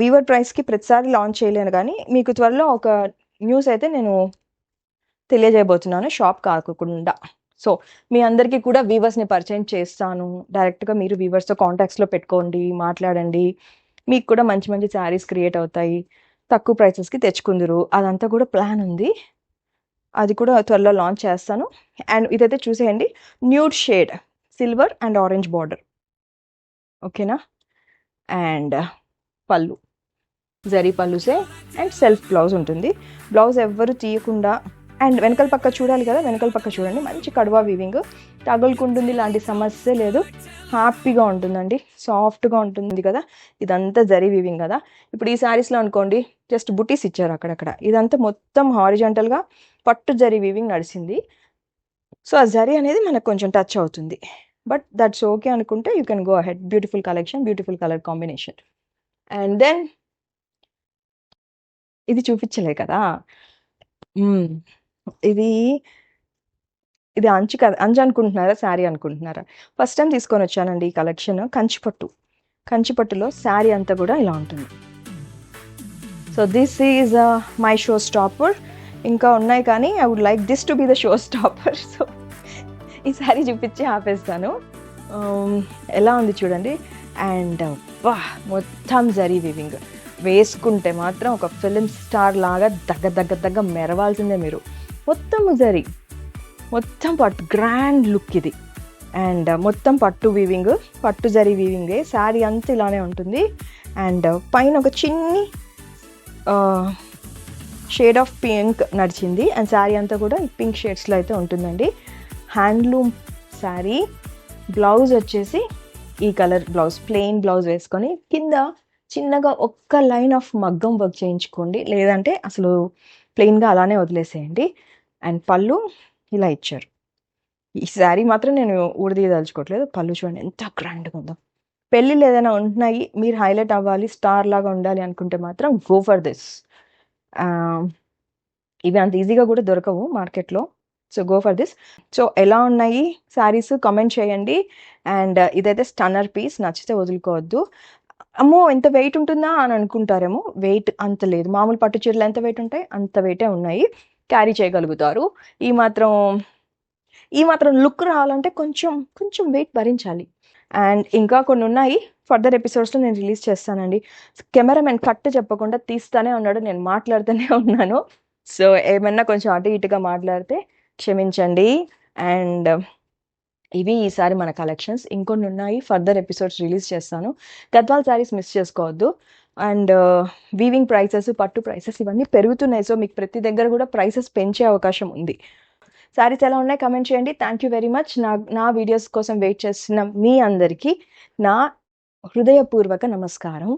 S1: వీవర్ ప్రైస్కి ప్రతిసారి లాంచ్ చేయలేను, కానీ మీకు త్వరలో ఒక న్యూస్ అయితే నేను తెలియజేయబోతున్నాను, షాప్ కాకుండా. సో మీ అందరికీ కూడా వీవర్స్ని పరిచయం చేస్తాను. డైరెక్ట్గా మీరు వీవర్స్తో కాంటాక్ట్స్లో పెట్టుకోండి, మాట్లాడండి. మీకు కూడా మంచి మంచి శారీస్ క్రియేట్ అవుతాయి, తక్కువ ప్రైసెస్కి తెచ్చుకుందరు. అదంతా కూడా ప్లాన్ ఉంది, అది కూడా త్వరలో లాంచ్ చేస్తాను. అండ్ ఇదైతే చూసేయండి, nude shade, silver and orange border, ఓకేనా. అండ్ పళ్ళు జరీ పళ్ళుసే. అండ్ సెల్ఫ్ బ్లౌజ్ ఉంటుంది. బ్లౌజ్ ఎవ్వరు తీయకుండా. అండ్ వెనకల పక్క చూడాలి కదా, వెనకల పక్క చూడండి, మంచి కడువా వీవింగ్, తగులుకుంటుంది, ఇలాంటి సమస్య లేదు, హ్యాపీగా ఉంటుందండి, సాఫ్ట్గా ఉంటుంది కదా. ఇదంతా జరీ వీవింగ్ కదా. ఇప్పుడు ఈ శారీస్లో అనుకోండి జస్ట్ బుటీస్ ఇచ్చారు అక్కడక్కడ, ఇదంతా మొత్తం హారిజాంటల్గా పట్టు జరీ వీవింగ్ నడిచింది. సో ఆ జరీ అనేది మనకు కొంచెం టచ్ అవుతుంది, బట్ దట్స్ ఓకే అనుకుంటే you can go ahead. Beautiful collection, beautiful colour combination. And then ఇది చూపించలే కదా, ఇది అంచు అనుకుంటున్నారా, శారీ అనుకుంటున్నారా? ఫస్ట్ టైం తీసుకొని వచ్చానండి ఈ కలెక్షన్. కంచిపట్టులో శారీ అంతా కూడా ఇలా ఉంటుంది. So this is my show stopper. ఇంకా ఉన్నాయి కానీ I would like this to be the show stopper. So ఈ శారీ చూపించి ఆపేస్తాను. ఎలా ఉంది చూడండి. అండ్ మొత్తం జరీ వీవింగ్, వేసుకుంటే మాత్రం ఒక ఫిలిం స్టార్ లాగా దగ్గర మెరవాల్సిందే మీరు. మొత్తం జరీ, మొత్తం పట్టు, గ్రాండ్ లుక్ ఇది. అండ్ మొత్తం పట్టు వీవింగ్, పట్టు జరీ వీవింగే. శారీ అంతా ఇలానే ఉంటుంది. అండ్ పైన ఒక చిన్ని షేడ్ ఆఫ్ పింక్ నడిచింది. అండ్ శారీ అంతా కూడా పింక్ షేడ్స్లో అయితే ఉంటుందండి. హ్యాండ్లూమ్ శారీ. బ్లౌజ్ వచ్చేసి ఈ కలర్ బ్లౌజ్, ప్లెయిన్ బ్లౌజ్ వేసుకొని కింద చిన్నగా ఒక్క లైన్ ఆఫ్ మగ్గం వర్క్ చేయించుకోండి, లేదంటే అసలు ప్లెయిన్గా అలానే వదిలేసేయండి. అండ్ పళ్ళు ఇలా ఇచ్చారు. ఈ శారీ మాత్రం నేను ఊడదీయదలుచుకోవట్లేదు. పళ్ళు చూడండి ఎంత గ్రాండ్గా ఉందో. పెళ్ళిళ్ళు ఏదైనా ఉంటున్నాయి, మీరు హైలైట్ అవ్వాలి, స్టార్ లాగా ఉండాలి అనుకుంటే మాత్రం గో ఫర్ దిస్. ఇవి అంత ఈజీగా కూడా దొరకవు మార్కెట్లో. So go for this. So ఎలా ఉన్నాయి శారీస్ కామెంట్ చేయండి. అండ్ ఇదైతే స్టన్నర్ పీస్, నచ్చితే వదులుకోవద్దు. అమ్మో ఎంత వెయిట్ ఉంటుందా అని అనుకుంటారేమో, వెయిట్ అంత లేదు. మామూలు పట్టు చీరలు ఎంత వెయిట్ ఉంటాయి అంత వెయిటే ఉన్నాయి, క్యారీ చేయగలుగుతారు. ఈ మాత్రం ఈ మాత్రం లుక్ రావాలంటే కొంచెం కొంచెం వెయిట్ భరించాలి. అండ్ ఇంకా కొన్ని ఉన్నాయి, ఫర్దర్ ఎపిసోడ్స్లో నేను రిలీజ్ చేస్తానండి. కెమెరామెన్ కట్ చెప్పకుండా తీస్తానే ఉన్నాడు, నేను మాట్లాడుతూనే ఉన్నాను. సో ఏమన్నా కొంచెం అటు ఇటుగా మాట్లాడితే క్షమించండి. అండ్ ఇవి ఈసారి మన కలెక్షన్స్. ఇంకొన్ని ఉన్నాయి, ఫర్దర్ ఎపిసోడ్స్ రిలీజ్ చేస్తాను. గద్వాల్ శారీస్ మిస్ చేసుకోవద్దు. అండ్ వీవింగ్ ప్రైసెస్, పట్టు ప్రైసెస్ ఇవన్నీ పెరుగుతున్నాయి. సో మీకు ప్రతి దగ్గర కూడా ప్రైసెస్ పెంచే అవకాశం ఉంది. శారీస్ ఎలా ఉన్నాయి కమెంట్ చేయండి. Thank you very much. నా వీడియోస్ కోసం వెయిట్ చేస్తున్న మీ అందరికీ నా హృదయపూర్వక నమస్కారం.